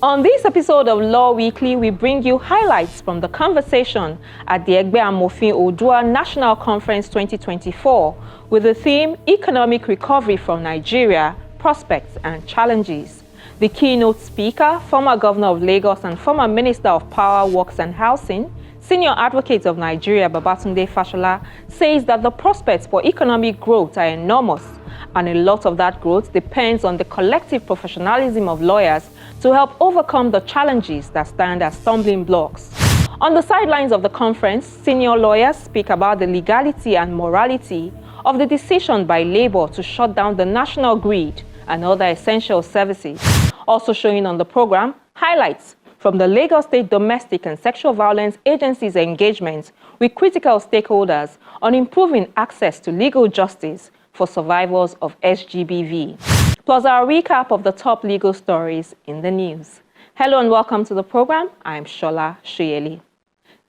On this episode of Law Weekly, we bring you highlights from the conversation at the Egbe Amofin Odua National Conference 2024 with the theme Economic Recovery from Nigeria, Prospects and Challenges. The keynote speaker, former governor of Lagos and former Minister of Power, Works and Housing, Senior Advocate of Nigeria, Babatunde Fashola, says that the prospects for economic growth are enormous, and a lot of that growth depends on the collective professionalism of lawyers to help overcome the challenges that stand as stumbling blocks. On the sidelines of the conference, senior lawyers speak about the legality and morality of the decision by Labour to shut down the national grid and other essential services. Also showing on the program, highlights from the Lagos State Domestic and Sexual Violence Agency's engagement with critical stakeholders on improving access to legal justice for survivors of SGBV. Plus our recap of the top legal stories in the news. Hello and welcome to the program. I'm Shola Shuyeli.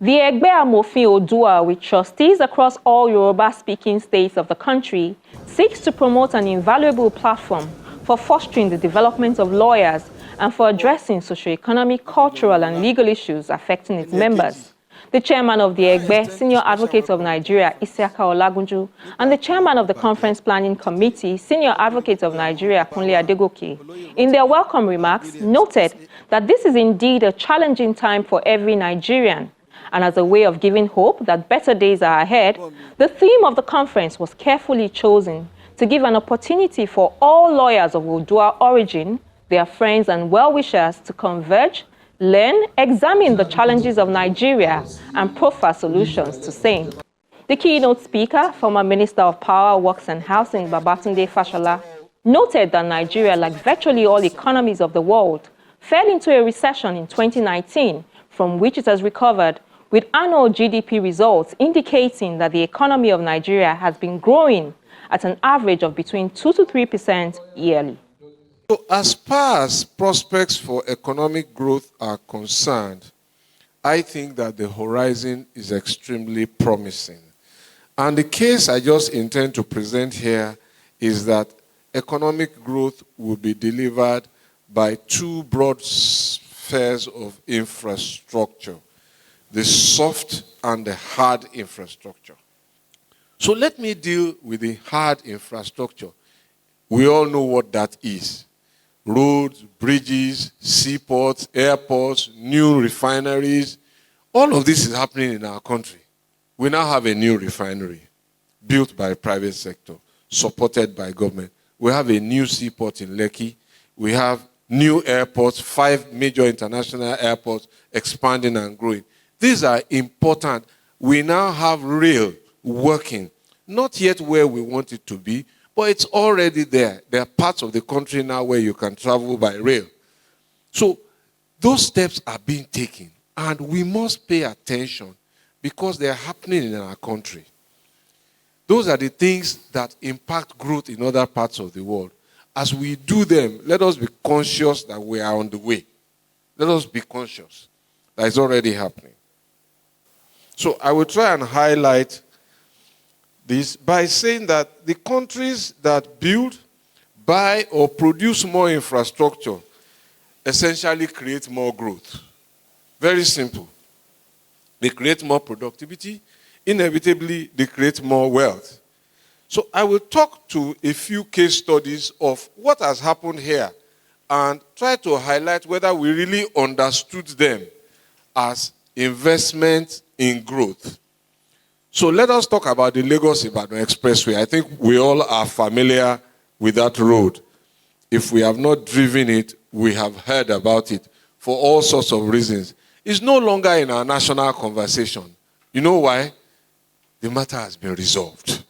The Egbe Amofin Odua, with trustees across all Yoruba-speaking states of the country, seeks to promote an invaluable platform for fostering the development of lawyers and for addressing socio-economic, cultural and legal issues affecting its members. The chairman of the Egbe, Senior Advocate of Nigeria, Isiaka Olagunju, and the chairman of the Conference Planning Committee, Senior Advocate of Nigeria, Kunle Adegoke, in their welcome remarks, noted that this is indeed a challenging time for every Nigerian. And as a way of giving hope that better days are ahead, the theme of the conference was carefully chosen to give an opportunity for all lawyers of Odua origin, their friends and well-wishers to converge, learn, examine the challenges of Nigeria, and proffer solutions to same. The keynote speaker, former Minister of Power, Works and Housing, Babatunde Fashola, noted that Nigeria, like virtually all economies of the world, fell into a recession in 2019, from which it has recovered, with annual GDP results indicating that the economy of Nigeria has been growing at an average of between 2 to 3% yearly. So as far as prospects for economic growth are concerned, I think that the horizon is extremely promising. And the case I just intend to present here is that economic growth will be delivered by two broad spheres of infrastructure, the soft and the hard infrastructure. So let me deal with the hard infrastructure. We all know what that is. Roads, bridges, seaports, airports, new refineries. All of this is happening in our country. We now have a new refinery built by the private sector, supported by government. We have a new seaport in Lekki. We have new airports, 5 major international airports expanding and growing. These are important. We now have rail working, not yet where we want it to be, but it's already there. There are parts of the country now where you can travel by rail. So those steps are being taken, and we must pay attention because they are happening in our country. Those are the things that impact growth in other parts of the world. As we do them, let us be conscious that we are on the way. Let us be conscious that it's already happening. So I will try and highlight this by saying that the countries that build, buy, or produce more infrastructure essentially create more growth. Very simple. They create more productivity. Inevitably, they create more wealth. So I will talk to a few case studies of what has happened here and try to highlight whether we really understood them as investment in growth. So let us talk about the Lagos-Ibadan Expressway. I think we all are familiar with that road. If we have not driven it, we have heard about it for all sorts of reasons. It's no longer in our national conversation. You know why? The matter has been resolved.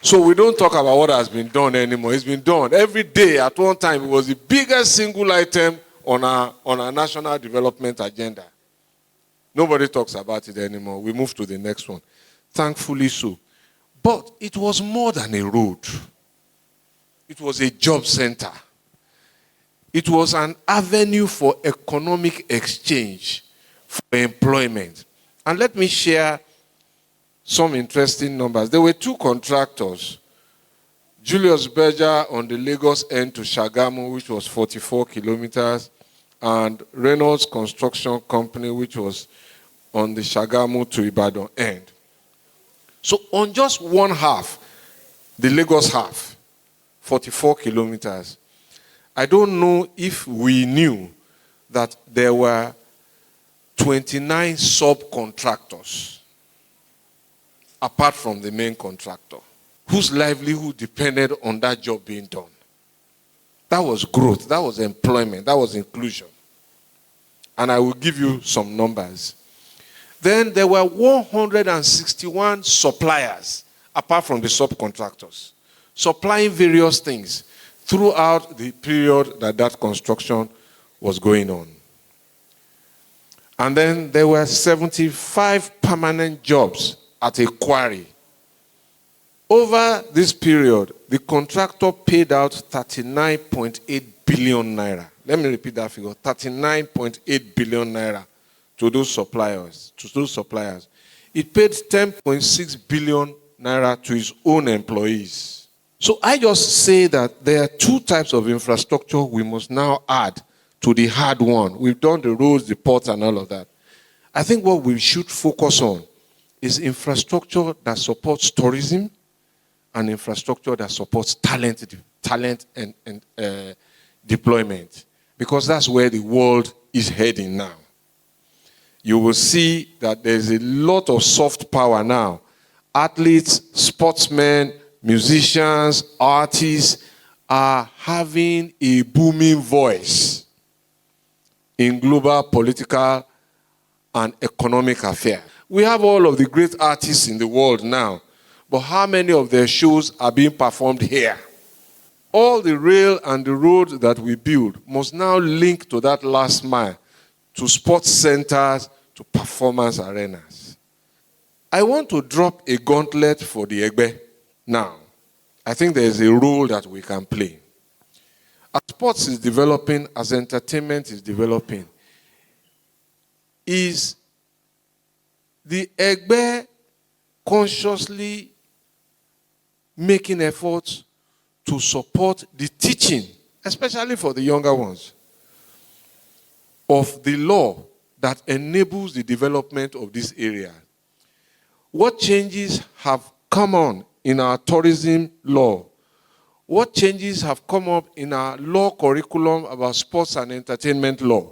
So we don't talk about what has been done anymore. It's been done. Every day at one time, it was the biggest single item on our national development agenda. Nobody talks about it anymore. We move to the next one. Thankfully so. But it was more than a road. It was a job center. It was an avenue for economic exchange, for employment. And let me share some interesting numbers. There were 2 contractors Julius Berger on the Lagos end to Shagamu, which was 44 kilometers, and Reynolds Construction Company, which was on the Shagamu to Ibadan end. So on just one half, the Lagos half, 44 kilometers, I don't know if we knew that there were 29 subcontractors, apart from the main contractor, whose livelihood depended on that job being done. That was growth, that was employment, that was inclusion. And I will give you some numbers. Then there were 161 suppliers, apart from the subcontractors, supplying various things throughout the period that construction was going on. And then there were 75 permanent jobs at a quarry. Over this period, the contractor paid out 39.8 billion naira. Let me repeat that figure, 39.8 billion naira to those suppliers. It paid 10.6 billion naira to his own employees. So I just say that there are two types of infrastructure we must now add to the hard one. We've done the roads, the ports, and all of that. I think what we should focus on is infrastructure that supports tourism and infrastructure that supports talent and deployment. Because that's where the world is heading now. You will see that there's a lot of soft power now. Athletes, sportsmen, musicians, artists are having a booming voice in global political and economic affairs. We have all of the great artists in the world now, but how many of their shows are being performed here? All the rail and the road that we build must now link to that last mile, to sports centers, to performance arenas. I want to drop a gauntlet for the Egbe now. I think there is a role that we can play. As sports is developing, as entertainment is developing, is the Egbe consciously making efforts to support the teaching, especially for the younger ones, of the law that enables the development of this area? What changes have come on in our tourism law? What changes have come up in our law curriculum about sports and entertainment law?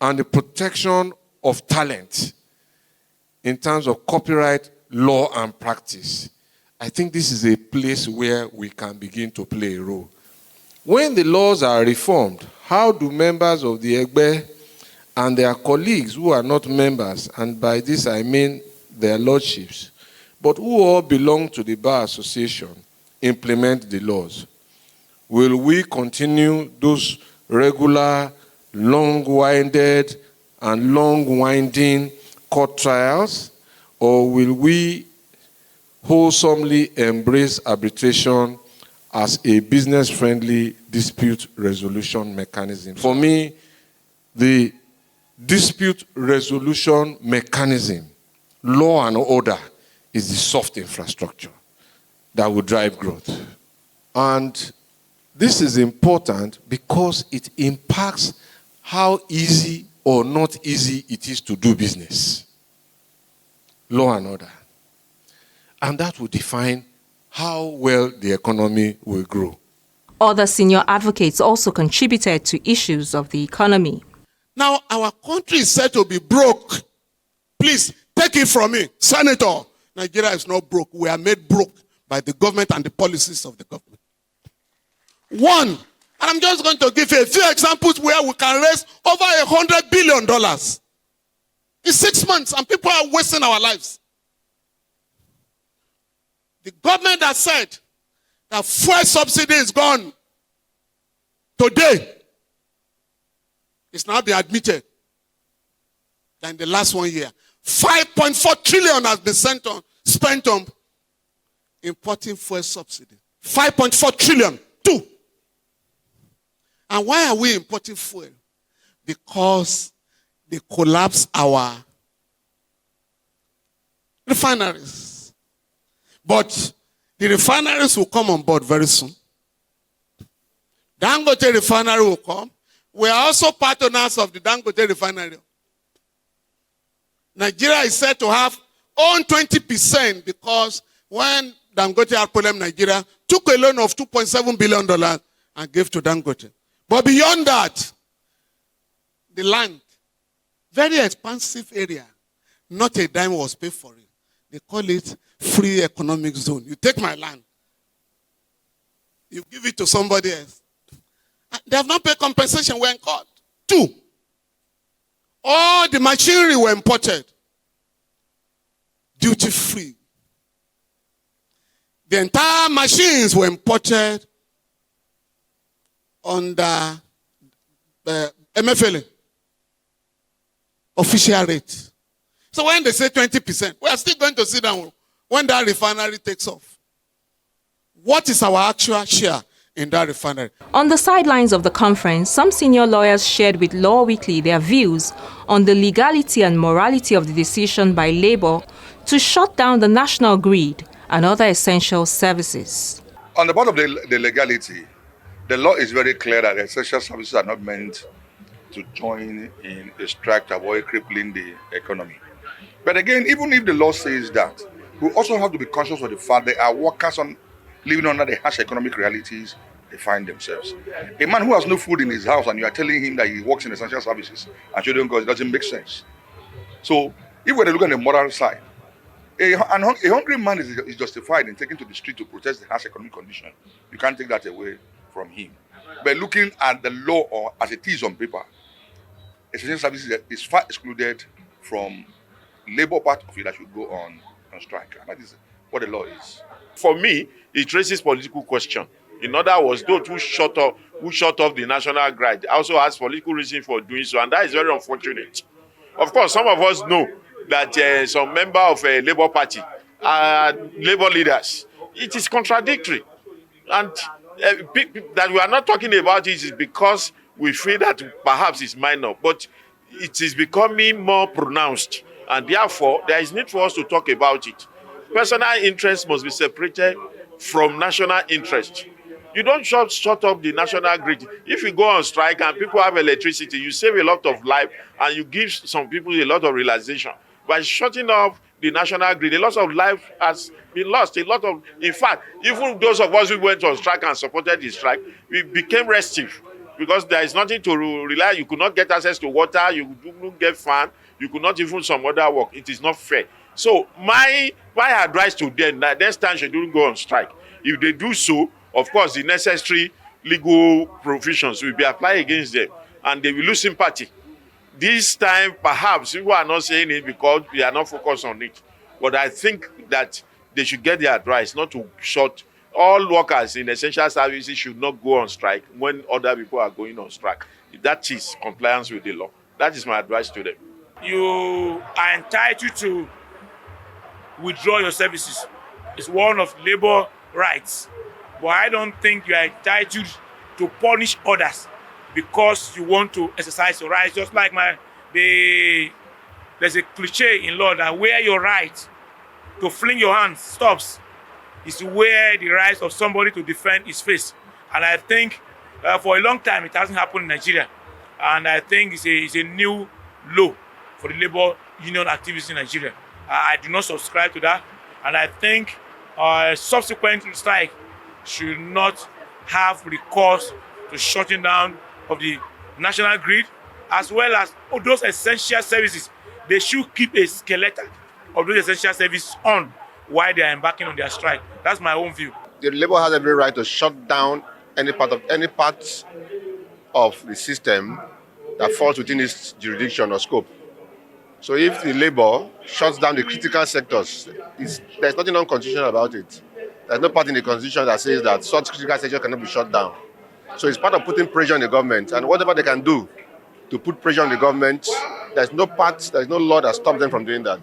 And the protection of talent in terms of copyright law and practice. I think this is a place where we can begin to play a role. When the laws are reformed, how do members of the Egbe and their colleagues who are not members, and by this I mean their lordships, but who all belong to the Bar Association, implement the laws? Will we continue those regular, long-winded and long-winding court trials, or will we wholesomely embrace arbitration as a business-friendly dispute resolution mechanism? For me, the dispute resolution mechanism, law and order, is the soft infrastructure that will drive growth. And this is important because it impacts how easy or not easy it is to do business. Law and order. And that will define how well the economy will grow. Other senior advocates also contributed to issues of the economy. Now, our country is said to be broke. Please, take it from me. Senator, Nigeria is not broke. We are made broke by the government and the policies of the government. One, and I'm just going to give you a few examples where we can raise over $100 billion in 6 months, and people are wasting our lives. The government has said that fuel subsidy is gone. Today, it's now been admitted that in the last 1 year, 5.4 trillion has been spent on importing fuel subsidy. 5.4 trillion. Two. And why are we importing fuel? Because they collapse our refineries. But The refineries will come on board very soon. Dangote refinery will come. We are also partners of the Dangote refinery. Nigeria is said to have own 20% because when Dangote had problem, Nigeria took a loan of $2.7 billion and gave to Dangote. But beyond that, the land, very expansive area, not a dime was paid for it. They call it free economic zone. You take my land, you give it to somebody else. They have not paid compensation, we're in court. 2, all the machinery were imported, duty free. The entire machines were imported under the MFLA official rate. So when they say 20%, we are still going to sit down when that refinery takes off. What is our actual share in that refinery? On the sidelines of the conference, some senior lawyers shared with Law Weekly their views on the legality and morality of the decision by Labour to shut down the national grid and other essential services. On the part of the legality, the law is very clear that essential services are not meant to join in a strike to avoid crippling the economy. But again, even if the law says that, we also have to be conscious of the fact there are workers living under the harsh economic realities they find themselves. A man who has no food in his house and you are telling him that he works in essential services and shouldn't go, it doesn't make sense. So if we're looking at the moral side, a hungry man is justified in taking to the street to protest the harsh economic condition. You can't take that away from him. But looking at the law or as it is on paper, essential services is far excluded from labor part of it that should go on strike. And that is what the law is. For me, it raises political question. In other words, those who shut off the national grid also has political reason for doing so, and that is very unfortunate. Of course, some of us know that some member of a Labour Party are Labour leaders. It is contradictory. And that we are not talking about it is because we feel that perhaps it's minor, but it is becoming more pronounced. And therefore, there is need for us to talk about it. Personal interest must be separated from national interest. You don't shut up the national grid. If you go on strike and people have electricity, you save a lot of life and you give some people a lot of realization. By shutting off the national grid, a lot of life has been lost. In fact, even those of us who went on strike and supported the strike, we became restive because there is nothing to rely. You could not get access to water, you couldn't get fan, you could not even some other work. It is not fair. So my advice to them, that next time they don't go on strike. If they do so, of course, the necessary legal provisions will be applied against them, and they will lose sympathy. This time, perhaps, people are not saying it because we are not focused on it. But I think that they should get their advice not to shut. All workers in essential services should not go on strike when other people are going on strike. That is compliance with the law. That is my advice to them. You are entitled to withdraw your services. It's one of labor rights. But I don't think you are entitled to punish others because you want to exercise your rights. Just like there's a cliche in law that where your right to fling your hands stops is where the right of somebody to defend his face. And I think for a long time it hasn't happened in Nigeria. And I think it's a new law for the labor union activists in Nigeria. I do not subscribe to that. And I think subsequent strike should not have recourse to shutting down of the national grid, as well as those essential services. They should keep a skeleton of those essential services on while they are embarking on their strike. That's my own view. The labor has every right to shut down any part of the system that falls within its jurisdiction or scope. So if the labor shuts down the critical sectors, there's nothing unconstitutional about it. There's no part in the constitution that says that such critical sectors cannot be shut down. So it's part of putting pressure on the government, and whatever they can do to put pressure on the government, there's no law that stops them from doing that.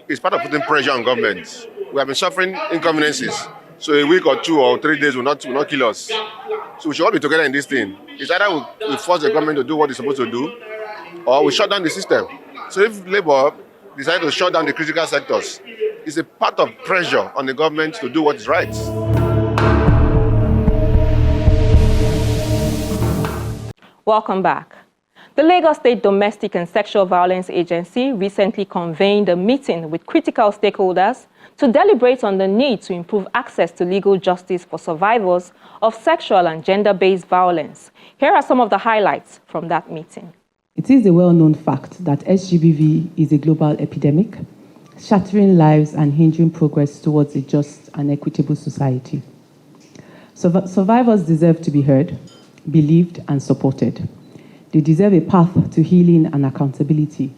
It's part of putting pressure on government. We have been suffering inconveniences, so a week or 2 or 3 days will not kill us. So we should all be together in this thing. It's either we force the government to do what it's supposed to do, or we shut down the system. So if Labour decide to shut down the critical sectors, It's a part of pressure on the government to do what is right. Welcome back. The Lagos State Domestic and Sexual Violence Agency recently convened a meeting with critical stakeholders to deliberate on the need to improve access to legal justice for survivors of sexual and gender-based violence. Here are some of the highlights from that meeting. It is a well-known fact that SGBV is a global epidemic, shattering lives and hindering progress towards a just and equitable society. Survivors deserve to be heard, believed, and supported. They deserve a path to healing and accountability.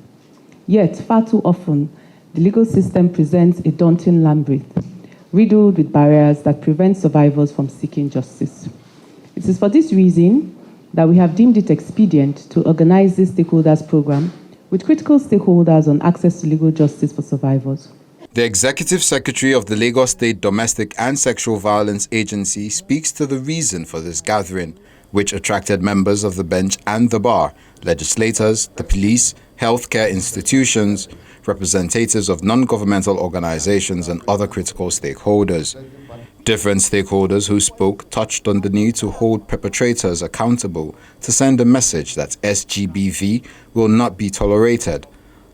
Yet, far too often, the legal system presents a daunting labyrinth, riddled with barriers that prevent survivors from seeking justice. It is for this reason that we have deemed it expedient to organize this stakeholders program with critical stakeholders on access to legal justice for survivors. The Executive Secretary of the Lagos State Domestic and Sexual Violence Agency speaks to the reason for this gathering, which attracted members of the bench and the bar, legislators, the police, healthcare institutions, representatives of non-governmental organizations, and other critical stakeholders. Different stakeholders who spoke touched on the need to hold perpetrators accountable to send a message that SGBV will not be tolerated.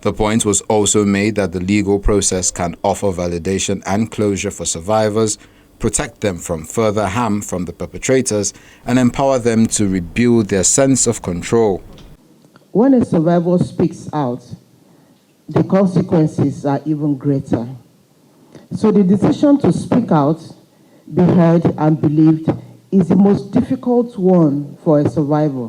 The point was also made that the legal process can offer validation and closure for survivors, protect them from further harm from the perpetrators, and empower them to rebuild their sense of control. When a survivor speaks out, the consequences are even greater. So the decision to speak out, be heard and believed is the most difficult one for a survivor.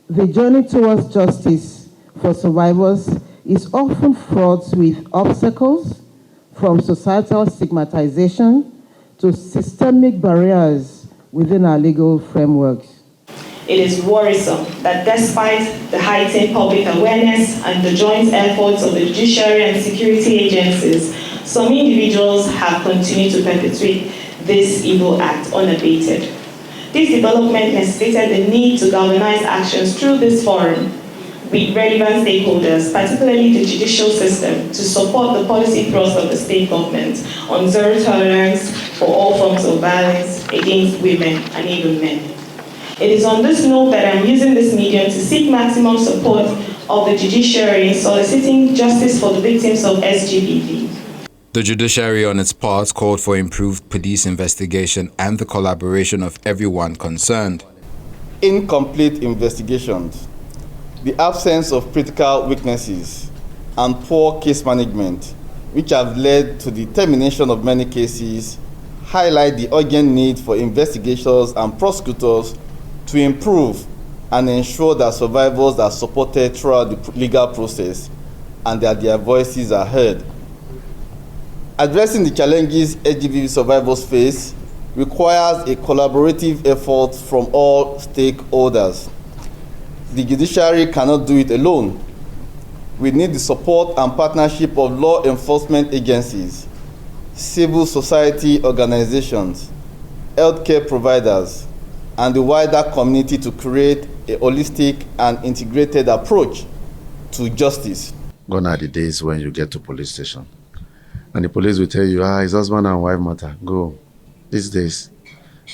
The journey towards justice for survivors is often fraught with obstacles, from societal stigmatization to systemic barriers within our legal frameworks. It is worrisome that despite the heightened public awareness and the joint efforts of the judiciary and security agencies, some individuals have continued to perpetrate this evil act unabated. This development necessitated the need to galvanize actions through this forum with relevant stakeholders, particularly the judicial system, to support the policy thrust of the state government on zero tolerance for all forms of violence against women and even men. It is on this note that I'm using this medium to seek maximum support of the judiciary in soliciting justice for the victims of SGBV. The judiciary on its part called for improved police investigation and the collaboration of everyone concerned. Incomplete investigations, the absence of critical witnesses, and poor case management, which have led to the termination of many cases, highlight the urgent need for investigators and prosecutors to improve and ensure that survivors are supported throughout the legal process and that their voices are heard. Addressing the challenges SGBV survivors face requires a collaborative effort from all stakeholders. The judiciary cannot do it alone. We need the support and partnership of law enforcement agencies, civil society organizations, healthcare providers, and the wider community to create a holistic and integrated approach to justice. Gone are the days when you get to police station and the police will tell you, it's husband and wife matter, go. These days,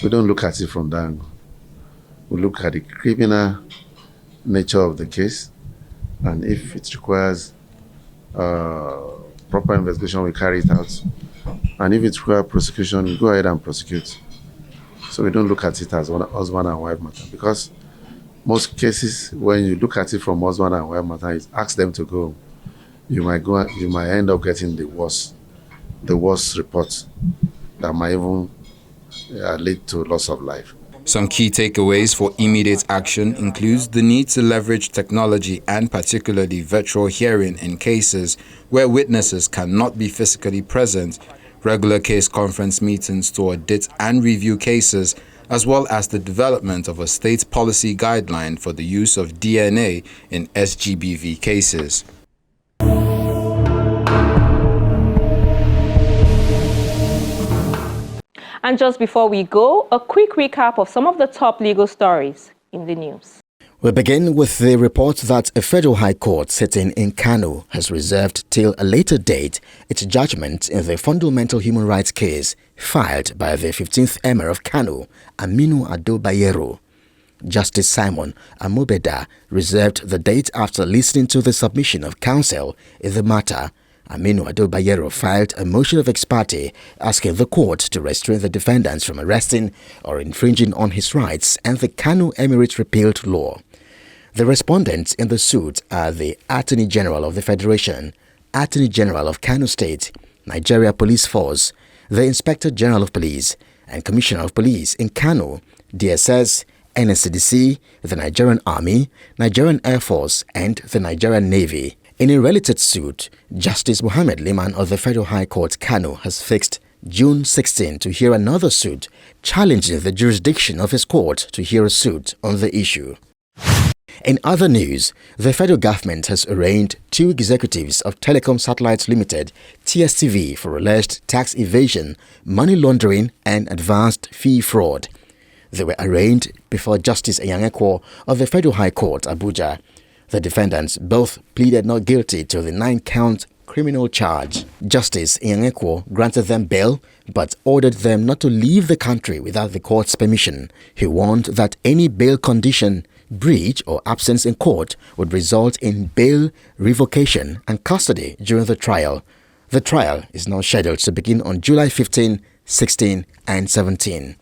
we don't look at it from that angle. We look at the criminal nature of the case, and if it requires proper investigation, we carry it out. And if it requires prosecution, we go ahead and prosecute. So we don't look at it as husband and wife matter, because most cases, when you look at it from husband and wife matter, it asks them to go. You might end up getting the worst report that might even lead to loss of life. Some key takeaways for immediate action includes the need to leverage technology and particularly virtual hearing in cases where witnesses cannot be physically present, regular case conference meetings to audit and review cases, as well as the development of a state policy guideline for the use of DNA in SGBV cases. And just before we go, a quick recap of some of the top legal stories in the news. We begin with the report that a federal high court sitting in Kano has reserved till a later date its judgment in the fundamental human rights case filed by the 15th Emir of Kano, Aminu Ado Bayero. Justice Simon Amobeda reserved the date after listening to the submission of counsel in the matter. Aminu Ado Bayero filed a motion of ex parte asking the court to restrain the defendants from arresting or infringing on his rights and the Kano Emirate repealed law. The respondents in the suit are the Attorney General of the Federation, Attorney General of Kano State, Nigeria Police Force, the Inspector General of Police, and Commissioner of Police in Kano, DSS, NSCDC, the Nigerian Army, Nigerian Air Force, and the Nigerian Navy. In a related suit, Justice Mohammed Liman of the Federal High Court Kano has fixed June 16 to hear another suit challenging the jurisdiction of his court to hear a suit on the issue. In other news, the federal government has arraigned 2 executives of Telecom Satellites Limited, TSTV, for alleged tax evasion, money laundering, and advanced fee fraud. They were arraigned before Justice Egbe of the Federal High Court, Abuja. The defendants both pleaded not guilty to the 9-count criminal charge. Justice Egbe granted them bail but ordered them not to leave the country without the court's permission. He warned that any bail condition, breach or absence in court would result in bail revocation and custody during the trial. The trial is now scheduled to begin on July 15, 16 and 17.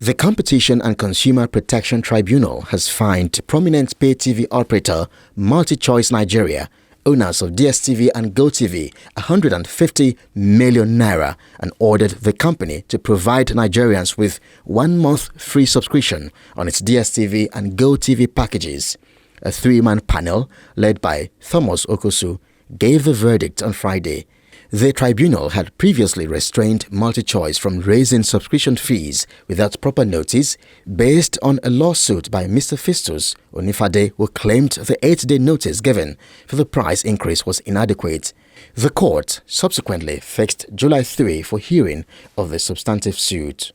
The Competition and Consumer Protection Tribunal has fined prominent pay TV operator MultiChoice Nigeria, owners of DSTV and GoTV, 150 million naira, and ordered the company to provide Nigerians with 1 month free subscription on its DSTV and GoTV packages. A 3-man panel led by Thomas Okosu gave the verdict on Friday. The tribunal had previously restrained MultiChoice from raising subscription fees without proper notice based on a lawsuit by Mr. Festus Onifade, who claimed the 8-day notice given for the price increase was inadequate. The court subsequently fixed July 3 for hearing of the substantive suit.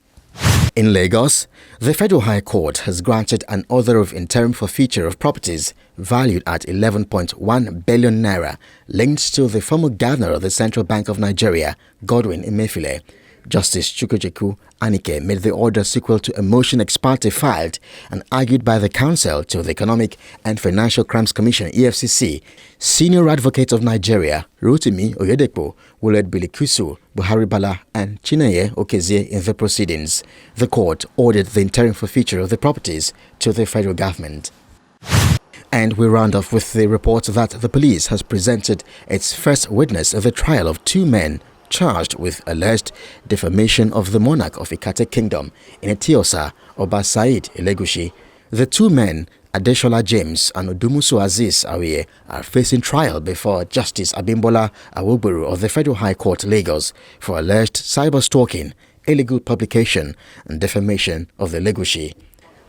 In Lagos, the Federal High Court has granted an order of interim forfeiture of properties valued at 11.1 billion naira linked to the former governor of the Central Bank of Nigeria, Godwin Emefiele. Justice Chukwujeku Anike made the order sequel to a motion ex parte filed and argued by the counsel to the Economic and Financial Crimes Commission (EFCC). Senior Advocate of Nigeria, Rotimi Oyedepo, who led Bilikusu, Buhari Bala, and Chinaye Okezie in the proceedings. The court ordered the interim forfeiture of the properties to the federal government. And we round off with the report that the police has presented its first witness of the trial of 2 men charged with alleged defamation of the monarch of Ikate Kingdom in Etiosa, Oba Said Elegushi. The 2 men, Adeshola James and Odumusu Aziz Awiye, are facing trial before Justice Abimbola Awoburu of the Federal High Court, Lagos, for alleged cyber-stalking, illegal publication and defamation of the Elegushi.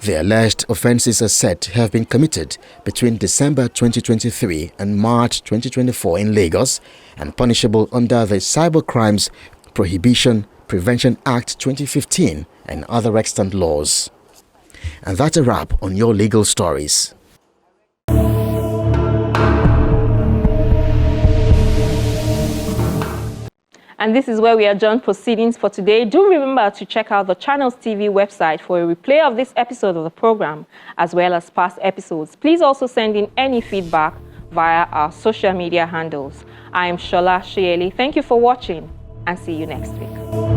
The alleged offences are said to have been committed between December 2023 and March 2024 in Lagos and punishable under the Cybercrimes Prohibition Prevention Act 2015 and other extant laws. And that's a wrap on your legal stories. And this is where we adjourn proceedings for today. Do remember to check out the Channels TV website for a replay of this episode of the program, as well as past episodes. Please also send in any feedback via our social media handles. I am Shola Shieli. Thank you for watching and see you next week.